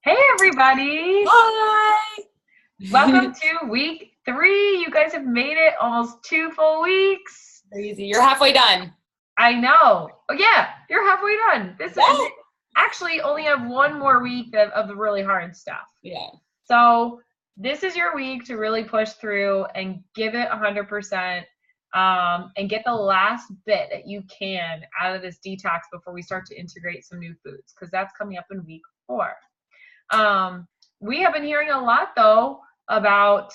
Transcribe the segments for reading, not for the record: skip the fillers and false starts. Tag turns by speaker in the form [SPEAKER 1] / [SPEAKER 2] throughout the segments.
[SPEAKER 1] Hey everybody!
[SPEAKER 2] Hi!
[SPEAKER 1] Welcome to week 3. You guys have made it almost 2 full weeks.
[SPEAKER 2] Crazy. You're halfway done.
[SPEAKER 1] I know. Oh yeah, you're halfway done. This is
[SPEAKER 2] Yeah.
[SPEAKER 1] actually only have one more week of the really hard stuff.
[SPEAKER 2] Yeah.
[SPEAKER 1] So this is your week to really push through and give it 100%, and get the last bit that you can out of this detox before we start to integrate some new foods, because that's coming up in week 4. We have been hearing a lot though about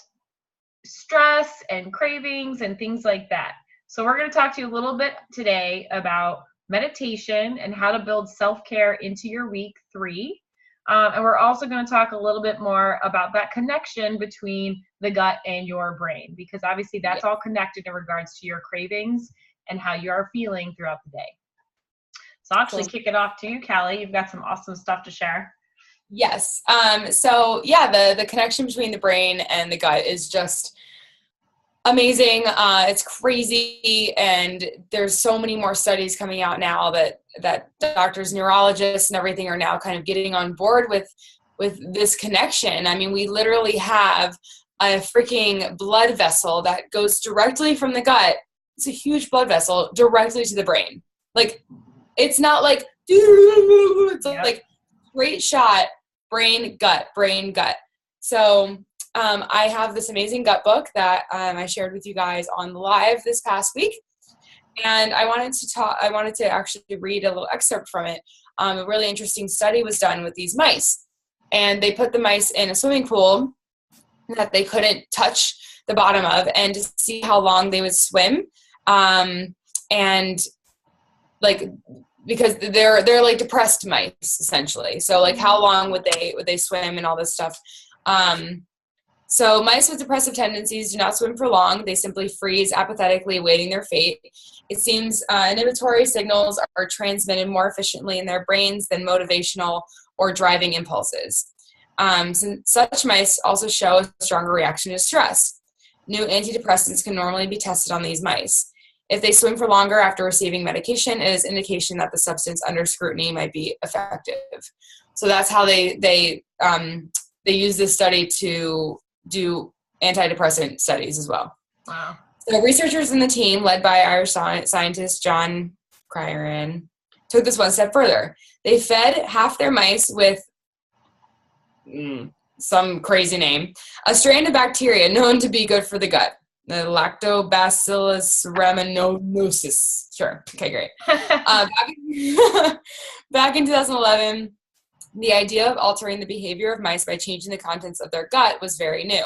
[SPEAKER 1] stress and cravings and things like that. So we're going to talk to you a little bit today about meditation and how to build self-care into your week 3. And we're also going to talk a little bit more about that connection between the gut and your brain, because obviously that's all connected in regards to your cravings and how you are feeling throughout the day. So I'll actually kick it off to you, Callie. You've got some awesome stuff to share.
[SPEAKER 2] Yes. The connection between the brain and the gut is just amazing. It's crazy. And there's so many more studies coming out now that doctors, neurologists and everything are now kind of getting on board with this connection. I mean, we literally have a freaking blood vessel that goes directly from the gut. It's a huge blood vessel directly to the brain. Like, it's not like, it's like straight shot, brain, gut. So I have this amazing gut book that I shared with you guys on the live this past week. And I wanted to actually read a little excerpt from it. A really interesting study was done with these mice. And they put the mice in a swimming pool that they couldn't touch the bottom of, and to see how long they would swim. Because they're like depressed mice essentially. So like how long would they swim and all this stuff. So mice with depressive tendencies do not swim for long. They simply freeze apathetically awaiting their fate. It seems inhibitory signals are transmitted more efficiently in their brains than motivational or driving impulses. Such mice also show a stronger reaction to stress. New antidepressants can normally be tested on these mice. If they swim for longer after receiving medication, it is indication that the substance under scrutiny might be effective. So that's how they use this study to do antidepressant studies as well.
[SPEAKER 1] Wow.
[SPEAKER 2] So researchers in the team, led by Irish scientist John Cryan, took this one step further. They fed half their mice with some crazy name, a strain of bacteria known to be good for the gut. The Lactobacillus rhamnosus. Sure. Okay, great. Back in 2011, the idea of altering the behavior of mice by changing the contents of their gut was very new.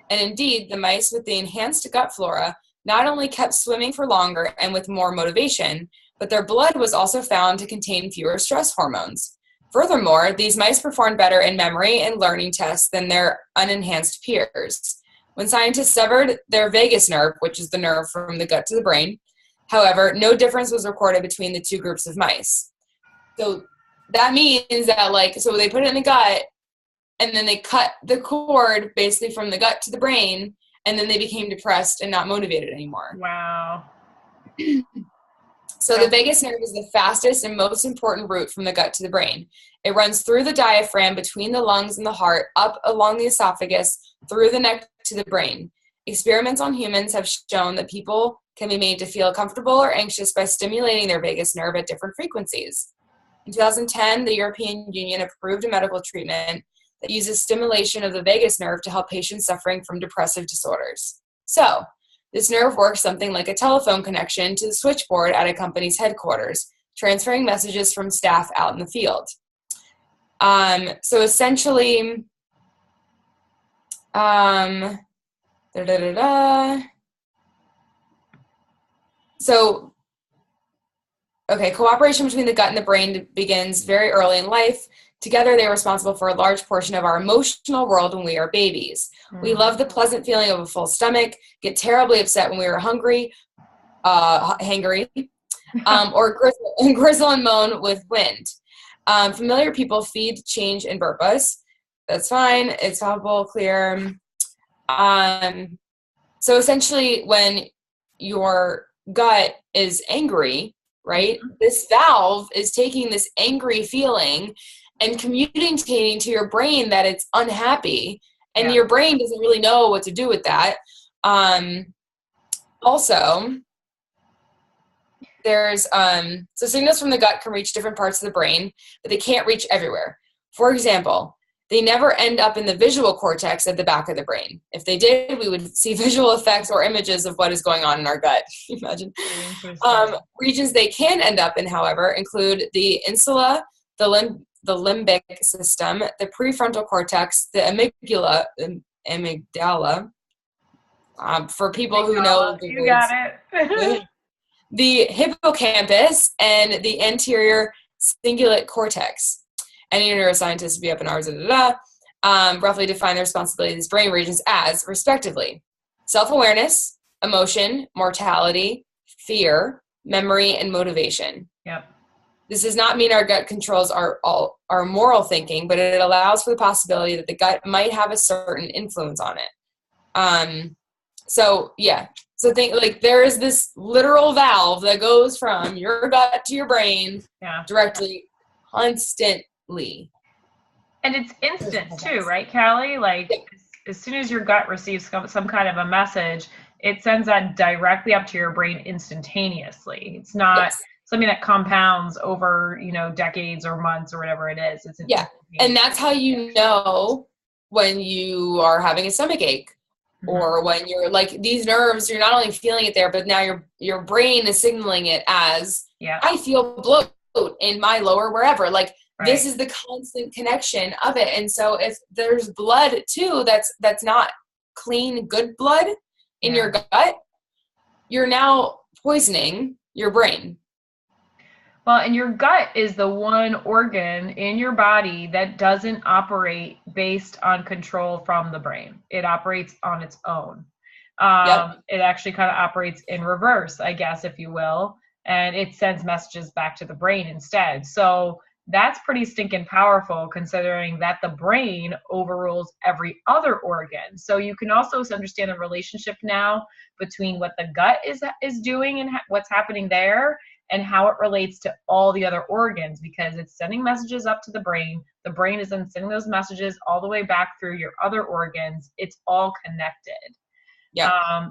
[SPEAKER 2] And indeed, the mice with the enhanced gut flora not only kept swimming for longer and with more motivation, but their blood was also found to contain fewer stress hormones. Furthermore, these mice performed better in memory and learning tests than their unenhanced peers. When scientists severed their vagus nerve, which is the nerve from the gut to the brain, however, no difference was recorded between the two groups of mice. So that means that, so they put it in the gut, and then they cut the cord basically from the gut to the brain, and then they became depressed and not motivated anymore.
[SPEAKER 1] Wow.
[SPEAKER 2] So the vagus nerve is the fastest and most important route from the gut to the brain. It runs through the diaphragm, between the lungs and the heart, up along the esophagus, through the neck to the brain. Experiments on humans have shown that people can be made to feel comfortable or anxious by stimulating their vagus nerve at different frequencies. In 2010, the European Union approved a medical treatment that uses stimulation of the vagus nerve to help patients suffering from depressive disorders. So, this nerve works something like a telephone connection to the switchboard at a company's headquarters, transferring messages from staff out in the field. So essentially, cooperation between the gut and the brain begins very early in life. Together, they are responsible for a large portion of our emotional world when we are babies. We love the pleasant feeling of a full stomach, get terribly upset when we are hungry, hangry, or gristle and moan with wind. Familiar people feed, change, and burp us. That's fine. It's palpable, clear. So essentially, when your gut is angry, right, this valve is taking this angry feeling and communicating to your brain that it's unhappy, and
[SPEAKER 1] Yeah.
[SPEAKER 2] your brain doesn't really know what to do with that. Also, there's so signals from the gut can reach different parts of the brain, but they can't reach everywhere. For example, they never end up in the visual cortex at the back of the brain. If they did, we would see visual effects or images of what is going on in our gut. Imagine. Regions they can end up in, however, include the insula, the limbic system, the prefrontal cortex, the amygdala. For people who know the
[SPEAKER 1] you
[SPEAKER 2] words,
[SPEAKER 1] got it.
[SPEAKER 2] the hippocampus, and the anterior cingulate cortex. Any neuroscientists would be up in hours, roughly define the responsibility of these brain regions as, respectively, self-awareness, emotion, mortality, fear, memory, and motivation.
[SPEAKER 1] Yep.
[SPEAKER 2] This does not mean our gut controls our moral thinking, but it allows for the possibility that the gut might have a certain influence on it. So think like there is this literal valve that goes from your gut to your brain directly, constantly.
[SPEAKER 1] And it's instant too, right, Callie? Like as soon as your gut receives some kind of a message, it sends that directly up to your brain instantaneously. It's not something that compounds over, decades or months or whatever it is. It's
[SPEAKER 2] and that's how you know when you are having a stomach ache. Or when you're like these nerves, you're not only feeling it there, but now your brain is signaling it as I feel bloat in my lower wherever. Like this is the constant connection of it. And so if there's blood too, that's not clean, good blood in your gut, you're now poisoning your brain.
[SPEAKER 1] Well, and your gut is the one organ in your body that doesn't operate based on control from the brain. It operates on its own. It actually kind of operates in reverse, I guess, if you will, and it sends messages back to the brain instead. So that's pretty stinking powerful, considering that the brain overrules every other organ. So you can also understand the relationship now between what the gut is doing and what's happening there, and how it relates to all the other organs, because it's sending messages up to the brain. The brain is then sending those messages all the way back through your other organs. It's all connected.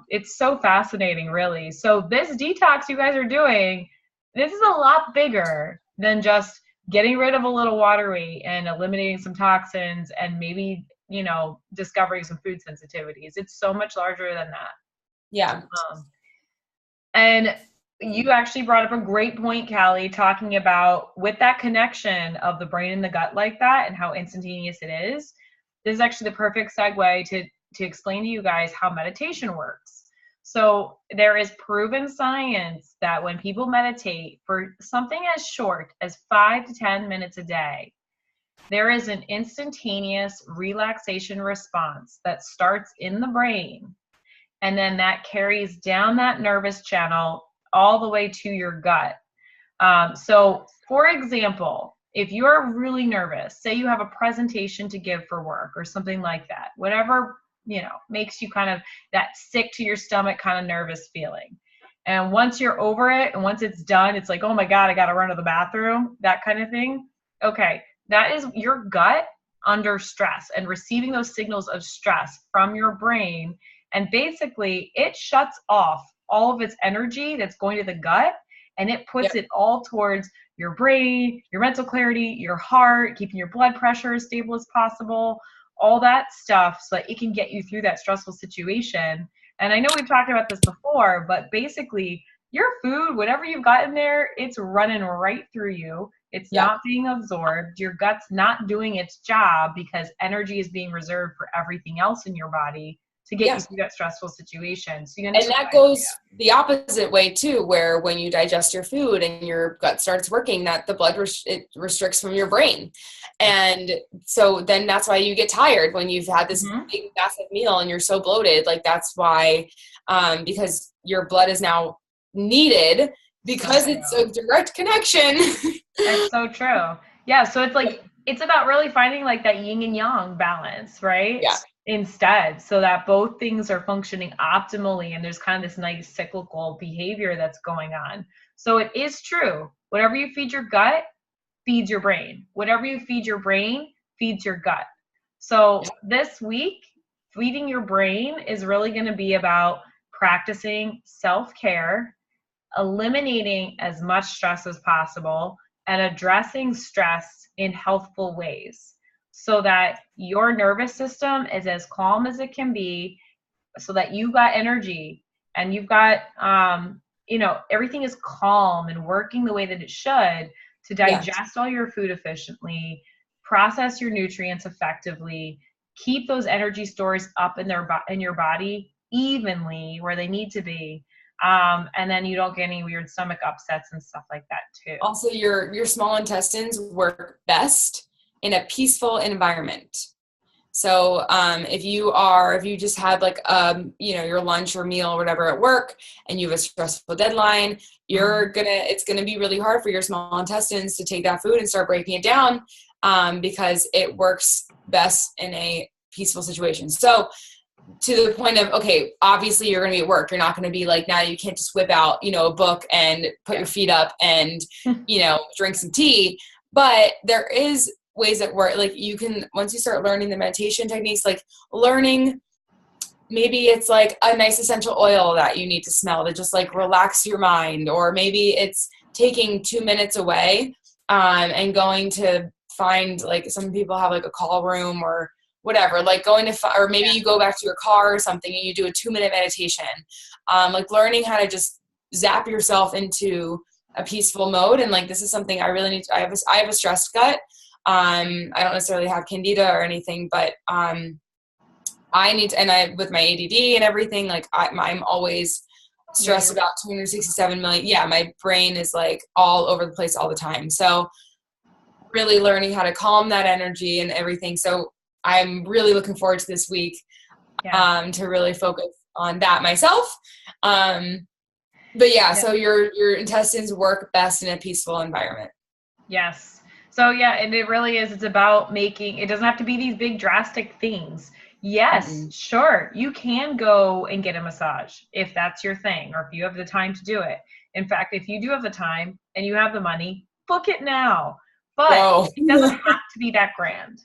[SPEAKER 1] It's so fascinating, really. So this detox you guys are doing, this is a lot bigger than just getting rid of a little water weight and eliminating some toxins and maybe, discovering some food sensitivities. It's so much larger than that.
[SPEAKER 2] Yeah.
[SPEAKER 1] And you actually brought up a great point, Callie, talking about with that connection of the brain and the gut like that and how instantaneous it is. This is actually the perfect segue to explain to you guys how meditation works. So there is proven science that when people meditate for something as short as 5 to 10 minutes a day, there is an instantaneous relaxation response that starts in the brain, and then that carries down that nervous channel all the way to your gut. So for example, if you're really nervous, say you have a presentation to give for work or something like that, whatever, makes you kind of that sick to your stomach kind of nervous feeling. And once you're over it and once it's done, it's like, oh my God, I got to run to the bathroom, that kind of thing. Okay. That is your gut under stress and receiving those signals of stress from your brain. And basically it shuts off all of its energy that's going to the gut, and it puts it all towards your brain, your mental clarity, your heart, keeping your blood pressure as stable as possible, all that stuff, so that it can get you through that stressful situation. And I know we've talked about this before, but basically your food, whatever you've got in there, it's running right through you. It's not being absorbed. Your gut's not doing its job because energy is being reserved for everything else in your body to get you through that stressful situation. So and
[SPEAKER 2] that goes the opposite way too, where when you digest your food and your gut starts working, that the blood it restricts from your brain. And so then that's why you get tired when you've had this big massive meal and you're so bloated. Like that's why, because your blood is now needed because it's a direct connection.
[SPEAKER 1] That's so true. Yeah. So it's like, it's about really finding like that yin and yang balance, right?
[SPEAKER 2] Yeah.
[SPEAKER 1] Instead, so that both things are functioning optimally and there's kind of this nice cyclical behavior that's going on. So it is true. Whatever you feed your gut, feeds your brain. Whatever you feed your brain feeds your gut. So this week, feeding your brain is really going to be about practicing self-care, eliminating as much stress as possible, and addressing stress in healthful ways so that your nervous system is as calm as it can be, so that you got energy and you've got, everything is calm and working the way that it should to digest all your food efficiently, process your nutrients effectively, keep those energy stores up in your body evenly where they need to be. And then you don't get any weird stomach upsets and stuff like that too.
[SPEAKER 2] Also, your small intestines work best in a peaceful environment. So if you just had like your lunch or meal or whatever at work and you have a stressful deadline, it's gonna be really hard for your small intestines to take that food and start breaking it down, because it works best in a peaceful situation. So to the point of, okay, obviously you're going to be at work. You're not going to be like, now you can't just whip out, a book and put your feet up and, drink some tea. But there is ways that work. Like you can, once you start learning the meditation techniques, like learning, maybe it's like a nice essential oil that you need to smell to just like relax your mind. Or maybe it's taking 2 minutes away, and going to find, like some people have like a call room or whatever, like going to, or maybe you go back to your car or something and you do a 2-minute meditation, like learning how to just zap yourself into a peaceful mode. And like, this is something I really need to, I have a stressed gut. I don't necessarily have candida or anything, but, I need to, and with my ADD and everything, like I'm always stressed about 267 million. Yeah. My brain is like all over the place all the time. So really learning how to calm that energy and everything. So I'm really looking forward to this week, to really focus on that myself. So your intestines work best in a peaceful environment.
[SPEAKER 1] Yes. So and it really is. It's about it doesn't have to be these big drastic things. Yes, sure. You can go and get a massage if that's your thing, or if you have the time to do it. In fact, if you do have the time and you have the money, book it now. But it doesn't have to be that grand.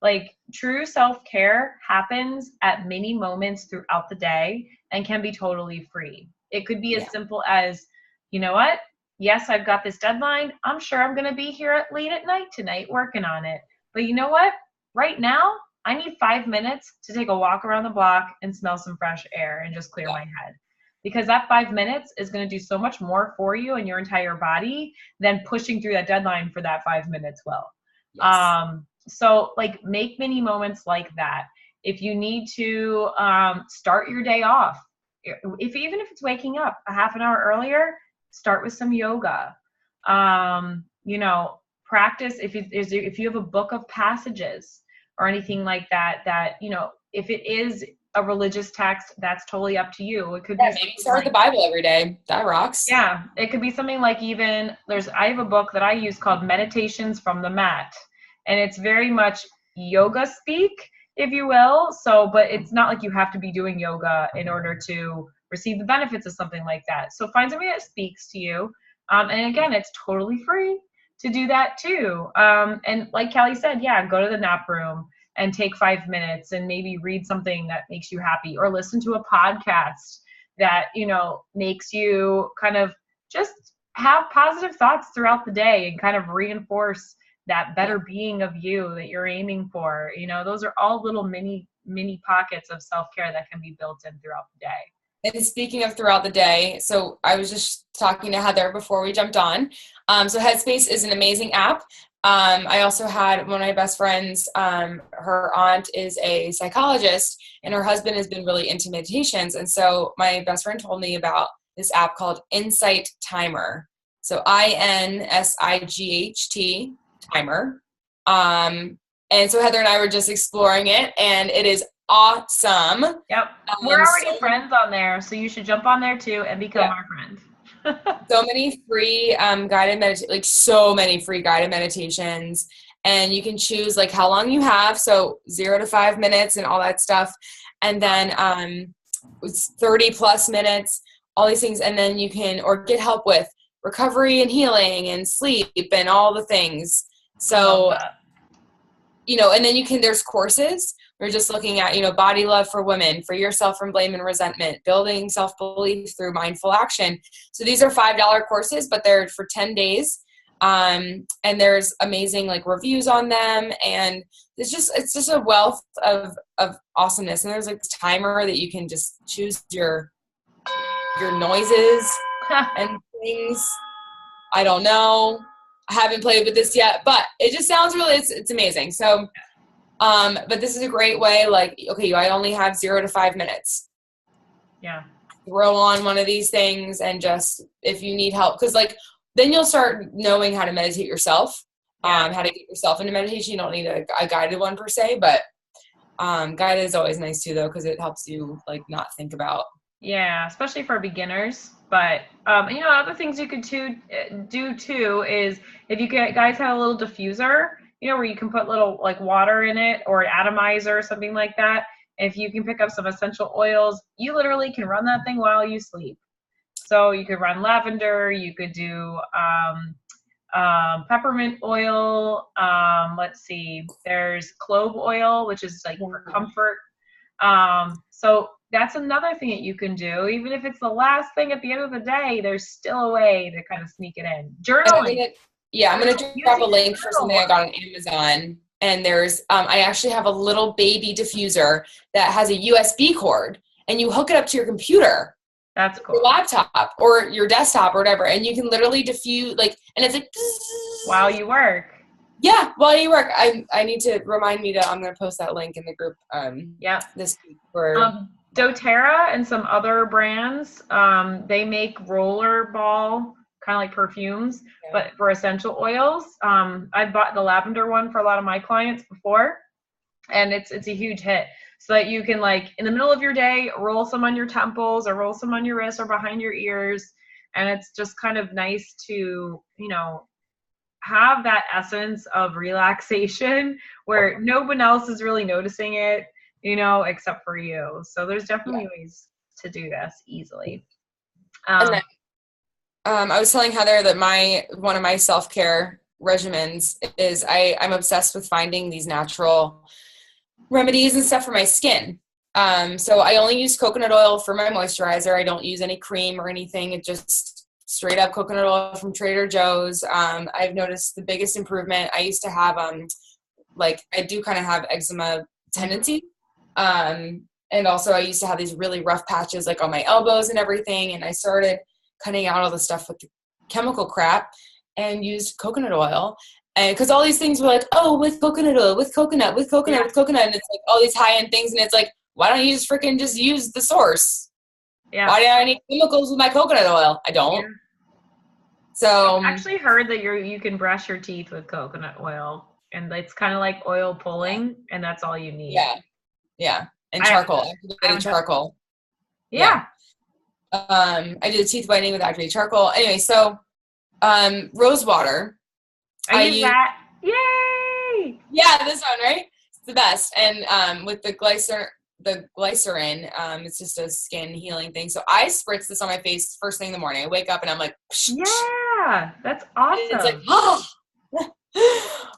[SPEAKER 1] Like true self-care happens at many moments throughout the day and can be totally free. It could be as simple as, you know what? Yes, I've got this deadline. I'm sure I'm going to be here late at night tonight working on it. But you know what? Right now, I need 5 minutes to take a walk around the block and smell some fresh air and just clear my head. Because that 5 minutes is going to do so much more for you and your entire body than pushing through that deadline for that 5 minutes well. Yes. So like make many moments like that. If you need to start your day off, even if it's waking up a half an hour earlier, start with some yoga. Practice if you have a book of passages or anything like that, if it is a religious text, that's totally up to you. It could be
[SPEAKER 2] maybe start the Bible every day. That rocks.
[SPEAKER 1] Yeah, it could be something like I have a book that I use called Meditations from the Mat. And it's very much yoga speak, if you will. So, but it's not like you have to be doing yoga in order to receive the benefits of something like that. So find somebody that speaks to you. And again, it's totally free to do that too. And like Kelly said, go to the nap room and take 5 minutes and maybe read something that makes you happy, or listen to a podcast that, makes you kind of just have positive thoughts throughout the day and kind of reinforce that better being of you that you're aiming for. Those are all little mini pockets of self-care that can be built in throughout the day.
[SPEAKER 2] And speaking of throughout the day, so I was just talking to Heather before we jumped on. So Headspace is an amazing app. I also had one of my best friends, her aunt is a psychologist and her husband has been really into meditations. And so my best friend told me about this app called Insight Timer. So INSIGHT Timer. And so Heather and I were just exploring it and it is awesome.
[SPEAKER 1] Yep. We're already friends on there, so you should jump on there too and become our friend.
[SPEAKER 2] So many free so many free guided meditations, and you can choose like how long you have, so 0 to 5 minutes and all that stuff, and then 30 plus minutes, all these things, and then you can get help with recovery and healing and sleep and all the things.
[SPEAKER 1] I
[SPEAKER 2] So,
[SPEAKER 1] love that.
[SPEAKER 2] and then there's courses. We're just looking at, body love for women, free yourself from blame and resentment, building self-belief through mindful action. So these are $5 courses, but they're for 10 days. And there's amazing like reviews on them. And it's just a wealth of awesomeness. And there's like this timer that you can just choose your noises and things. I don't know. I haven't played with this yet, but it just sounds really, it's amazing. So, but this is a great way, like, okay, I only have 0 to 5 minutes.
[SPEAKER 1] Yeah.
[SPEAKER 2] Throw on one of these things and just, if you need help, because like, then you'll start knowing how to meditate yourself, how to get yourself into meditation. You don't need a guided one per se, but guided is always nice too, though, because it helps you like not think about.
[SPEAKER 1] Yeah, especially for beginners. But other things you could do too is if you guys have a little diffuser, where you can put little like water in it or an atomizer or something like that. If you can pick up some essential oils, you literally can run that thing while you sleep. So you could run lavender, you could do peppermint oil. Let's see, there's clove oil, which is like for comfort. So that's another thing that you can do. Even if it's the last thing at the end of the day, there's still a way to kind of sneak it in. Journaling.
[SPEAKER 2] I'm going to drop a link for something I got on Amazon. And there's, I actually have a little baby diffuser that has a USB cord, and you hook it up to your computer.
[SPEAKER 1] That's cool.
[SPEAKER 2] Your laptop or your desktop or whatever. And you can literally diffuse, like, and it's like,
[SPEAKER 1] while you work.
[SPEAKER 2] Yeah, while you work. I need to remind me I'm going to post that link in the group. This week for
[SPEAKER 1] doTERRA and some other brands. They make roller ball, kind of like perfumes, but for essential oils. I bought the lavender one for a lot of my clients before, and it's a huge hit. So that you can, like, in the middle of your day, roll some on your temples or roll some on your wrists or behind your ears, and it's just kind of nice to have that essence of relaxation where no one else is really noticing it, except for you. So there's definitely ways to do this easily.
[SPEAKER 2] And then, I was telling Heather that one of my self-care regimens is I'm obsessed with finding these natural remedies and stuff for my skin. So I only use coconut oil for my moisturizer. I don't use any cream or anything. It just straight up coconut oil from Trader Joe's. I've noticed the biggest improvement. I used to have, I do kind of have eczema tendency. And also I used to have these really rough patches like on my elbows and everything. And I started cutting out all the stuff with the chemical crap and used coconut oil. And because all these things were like, oh, with coconut oil, with coconut. And it's like all these high-end things. And it's like, why don't you just use the source? Yeah. Why do I need chemicals with my coconut oil? I don't. Yeah. So
[SPEAKER 1] I've actually heard that you can brush your teeth with coconut oil, and it's kind of like oil pulling, and that's all you need.
[SPEAKER 2] Yeah. And charcoal. Activated charcoal.
[SPEAKER 1] Yeah.
[SPEAKER 2] I do the teeth whitening with activated charcoal. Anyway, so rose water.
[SPEAKER 1] I use that. Yay!
[SPEAKER 2] Yeah, this one, right? It's the best. And with the glycerin, it's just a skin healing thing. So I spritz this on my face first thing in the morning. I wake up and I'm like, psh,
[SPEAKER 1] yeah, that's awesome.
[SPEAKER 2] And it's like, oh,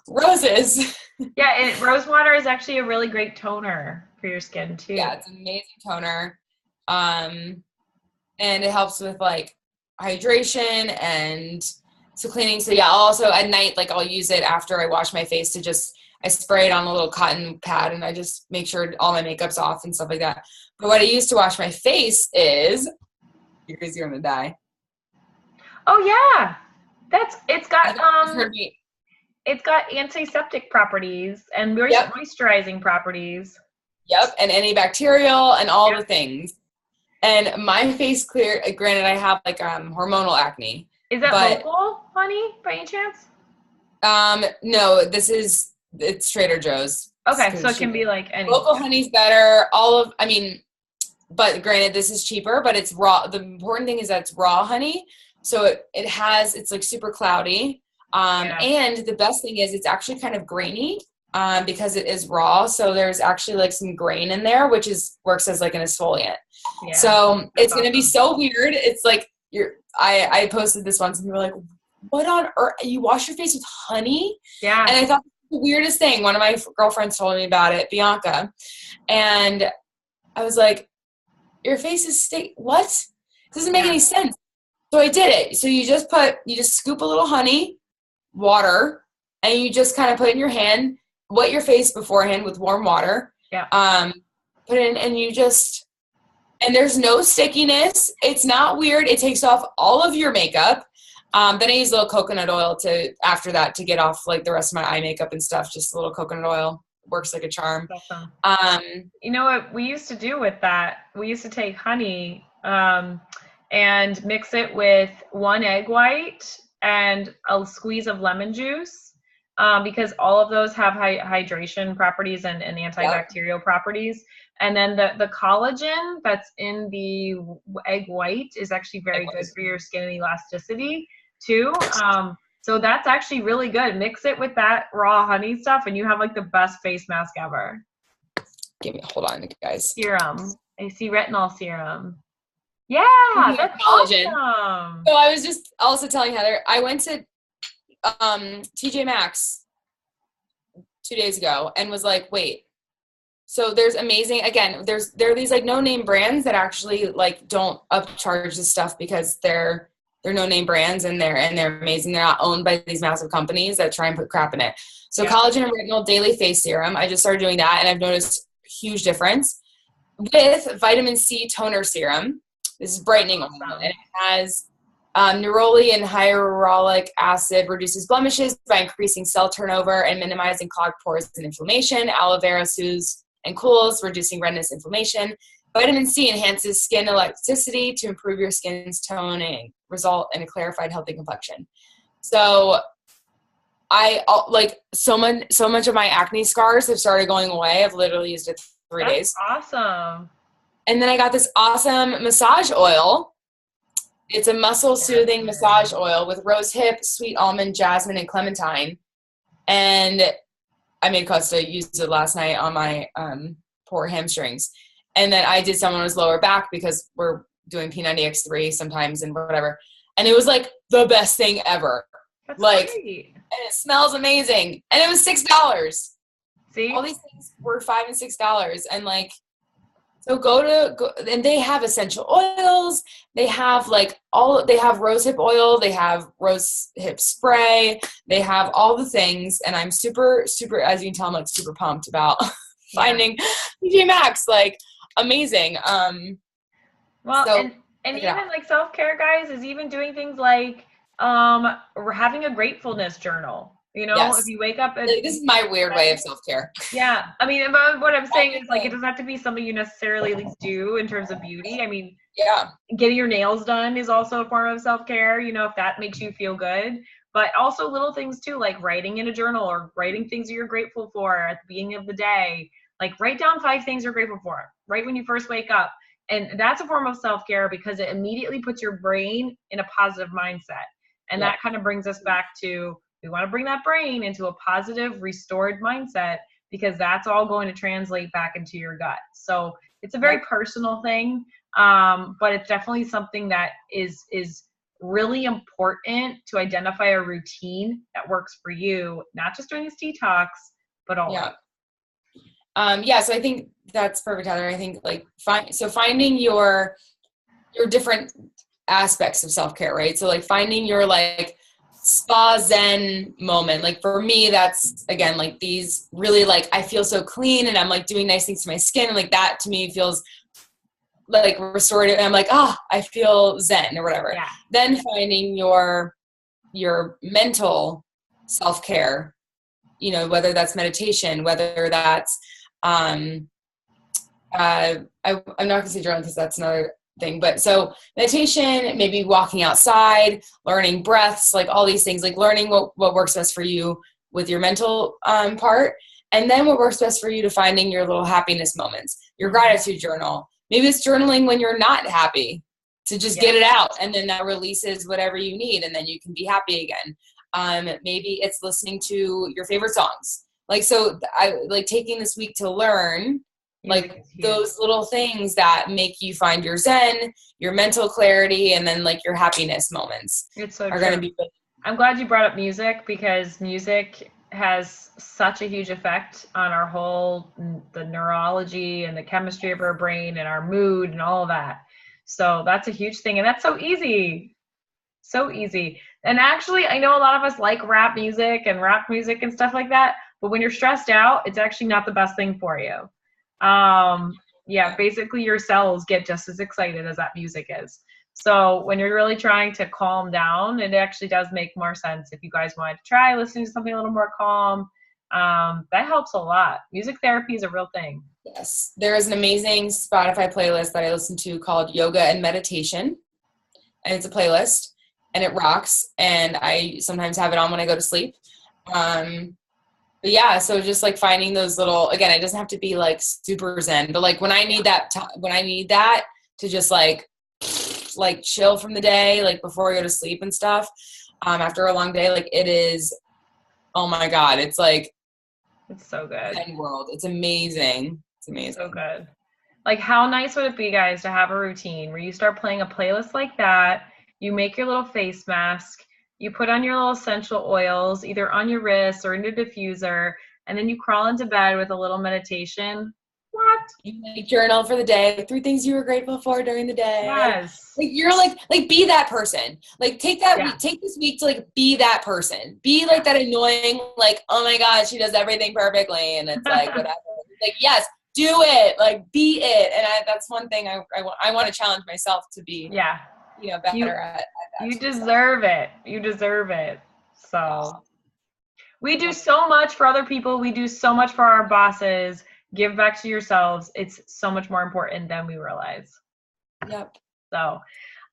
[SPEAKER 2] roses.
[SPEAKER 1] Yeah, and rose water is actually a really great toner for your skin too.
[SPEAKER 2] Yeah, it's an amazing toner. And it helps with like hydration and so cleaning. So yeah, also at night, like I'll use it after I wash my face I spray it on a little cotton pad and I just make sure all my makeup's off and stuff like that. But what I use to wash my face is, because you're gonna die.
[SPEAKER 1] Oh yeah, it's got antiseptic properties and moisturizing properties.
[SPEAKER 2] Yep, and antibacterial and all the things. And my face clear. Granted, I have like hormonal acne.
[SPEAKER 1] Is that local, honey, by any chance?
[SPEAKER 2] No, it's Trader Joe's.
[SPEAKER 1] Okay, so it can be like any.
[SPEAKER 2] Local honey's better. But granted, this is cheaper, but it's raw. The important thing is that it's raw honey. So it's like super cloudy. And the best thing is it's actually kind of grainy because it is raw. So there's actually like some grain in there, which works as like an exfoliant. Yeah, so it's going to be so weird. It's like I posted this once and people were like, what on earth? You wash your face with honey?
[SPEAKER 1] Yeah.
[SPEAKER 2] And I thought the weirdest thing, one of my girlfriends told me about it, Bianca. And I was like, your face is what? It doesn't make any sense. So I did it. So you just scoop a little honey, water, and you just kind of put it in your hand, wet your face beforehand with warm water.
[SPEAKER 1] Yeah.
[SPEAKER 2] Put it in and and there's no stickiness. It's not weird. It takes off all of your makeup. Then I use a little coconut oil after that to get off like the rest of my eye makeup and stuff. Just a little coconut oil works like a charm.
[SPEAKER 1] Awesome. You know what we used to do with that? We used to take honey and mix it with 1 egg white and a squeeze of lemon juice because all of those have hydration properties and antibacterial properties. And then the collagen that's in the egg white is actually very good for your skin and elasticity too. So that's actually really good. Mix it with that raw honey stuff and you have like the best face mask ever.
[SPEAKER 2] Hold on, guys.
[SPEAKER 1] Serum. I see retinol serum. Yeah, that's
[SPEAKER 2] collagen.
[SPEAKER 1] Awesome.
[SPEAKER 2] So I was just also telling Heather, I went to TJ Maxx 2 days ago and was like, wait, so there's amazing, again, there are these like no-name brands that actually like don't upcharge this stuff because they're no-name brands and they're amazing. They're not owned by these massive companies that try and put crap in it. So collagen and retinol daily face serum, I just started doing that and I've noticed a huge difference. With vitamin C toner serum, this is brightening oil, and it has neroli and hyaluronic acid, reduces blemishes by increasing cell turnover and minimizing clogged pores and inflammation. Aloe vera soothes and cools, reducing redness, inflammation. Vitamin C enhances skin elasticity to improve your skin's tone and result in a clarified, healthy complexion. So I like so much of my acne scars have started going away. I've literally used it 3 days.
[SPEAKER 1] Awesome.
[SPEAKER 2] And then I got this awesome massage oil. It's a muscle soothing massage oil with rose hip, sweet almond, jasmine, and clementine. And I made Costa use it last night on my poor hamstrings. And then I did some on his lower back because we're doing P90X3 sometimes and whatever. And it was like the best thing ever.
[SPEAKER 1] That's
[SPEAKER 2] like,
[SPEAKER 1] great.
[SPEAKER 2] And it smells amazing. And it was $6.
[SPEAKER 1] See?
[SPEAKER 2] All these things were $5 and $6. And like, so go and they have essential oils. They have they have rose hip oil. They have rose hip spray. They have all the things. And I'm super, super, as you can tell, I'm like super pumped about finding TJ Maxx, like amazing.
[SPEAKER 1] Well,
[SPEAKER 2] so,
[SPEAKER 1] and even like self-care, guys, is even doing things like having a gratefulness journal. You know, if you wake up and
[SPEAKER 2] this is my weird way of self-care.
[SPEAKER 1] Yeah. I mean, what I'm saying is like, it doesn't have to be something you necessarily do in terms of beauty. I mean, getting your nails done is also a form of self-care, you know, if that makes you feel good, but also little things too, like writing in a journal or writing things that you're grateful for at the beginning of the day. Like write down 5 things you're grateful for right when you first wake up. And that's a form of self-care because it immediately puts your brain in a positive mindset. And that kind of brings us back to, we want to bring that brain into a positive, restored mindset because that's all going to translate back into your gut. So it's a very personal thing, but it's definitely something that is really important to identify a routine that works for you, not just during this detox, but all.
[SPEAKER 2] So I think that's perfect, Heather. I think like finding your different aspects of self-care, right? So like finding your like spa zen moment. Like for me, that's again, like these really like, I feel so clean and I'm like doing nice things to my skin. And like that to me feels like restorative. And I'm like, I feel zen or whatever.
[SPEAKER 1] Yeah.
[SPEAKER 2] Then finding your mental self-care, you know, whether that's meditation, whether that's, I'm not gonna say journaling because that's another thing, but so meditation, maybe walking outside, learning breaths, like all these things, like learning what works best for you with your mental part, and then what works best for you to finding your little happiness moments, your gratitude journal. Maybe it's journaling when you're not happy to just get it out, and then that releases whatever you need, and then you can be happy again. Maybe it's listening to your favorite songs. Like, so I like taking this week to learn
[SPEAKER 1] Music
[SPEAKER 2] Like
[SPEAKER 1] is huge.
[SPEAKER 2] those little things that make you find your zen, your mental clarity, and then like your happiness moments
[SPEAKER 1] It's so
[SPEAKER 2] are
[SPEAKER 1] true.
[SPEAKER 2] going to be really.
[SPEAKER 1] I'm glad you brought up music because music has such a huge effect on our whole the neurology and the chemistry of our brain and our mood and all of that. So that's a huge thing, and that's so easy. So easy. And actually, I know a lot of us like rap music and rock music and stuff like that, but when you're stressed out, it's actually not the best thing for you. Yeah, basically your cells get just as excited as that music is. So when you're really trying to calm down, it actually does make more sense if you guys wanted to try listening to something a little more calm. That helps a lot. Music therapy is a real thing.
[SPEAKER 2] Yes. There is an amazing Spotify playlist that I listen to called Yoga and Meditation. And it's a playlist and it rocks. And I sometimes have it on when I go to sleep. But yeah, so just like finding those little, again, it doesn't have to be like super zen, but like when I need that, when I need that to just like chill from the day, like before I go to sleep and stuff, after a long day, like it is, oh my God, it's like,
[SPEAKER 1] It's so good.
[SPEAKER 2] Zen world. It's amazing. It's amazing.
[SPEAKER 1] So good. Like, how nice would it be, guys, to have a routine where you start playing a playlist like that, you make your little face mask, you put on your little essential oils, either on your wrist or in your diffuser, and then you crawl into bed with a little meditation. What?
[SPEAKER 2] You like journal for the day, 3 things you were grateful for during the day.
[SPEAKER 1] Yes.
[SPEAKER 2] Like you're like be that person. Like take that
[SPEAKER 1] Yeah.
[SPEAKER 2] week, take this week to like be that person. Be like that annoying, like, oh my God, she does everything perfectly. And it's like, whatever. Like, yes, do it. Like be it. And that's one thing I want to challenge myself to be,
[SPEAKER 1] Yeah.
[SPEAKER 2] better at that.
[SPEAKER 1] You deserve it. You deserve it. So we do so much for other people. We do so much for our bosses. Give back to yourselves. It's so much more important than we realize.
[SPEAKER 2] Yep.
[SPEAKER 1] So,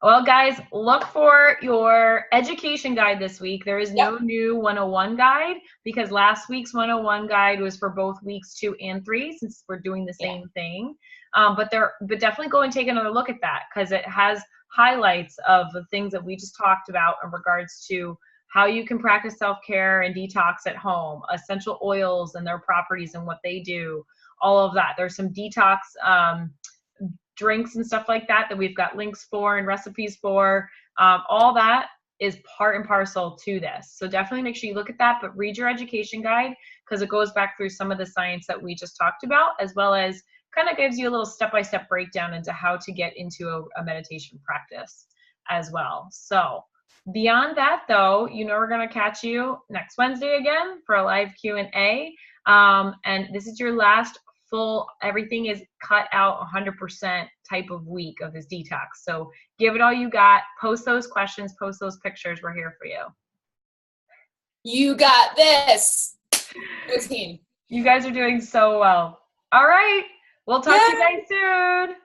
[SPEAKER 1] well, guys, look for your education guide this week. There is no new 101 guide because last week's 101 guide was for both weeks 2 and 3 since we're doing the same thing. But definitely go and take another look at that because it has highlights of the things that we just talked about in regards to how you can practice self-care and detox at home, essential oils and their properties and what they do, all of that. There's some detox drinks and stuff like that we've got links for and recipes for. All that is part and parcel to this. So definitely make sure you look at that, but read your education guide because it goes back through some of the science that we just talked about, as well as kind of gives you a little step-by-step breakdown into how to get into a meditation practice as well. So beyond that, though, we're going to catch you next Wednesday again for a live Q&A. And this is your last full, everything is cut out 100% type of week of this detox. So give it all you got. Post those questions, post those pictures. We're here for you.
[SPEAKER 2] You got this. Go team.
[SPEAKER 1] You guys are doing so well. All right. We'll talk to you guys soon.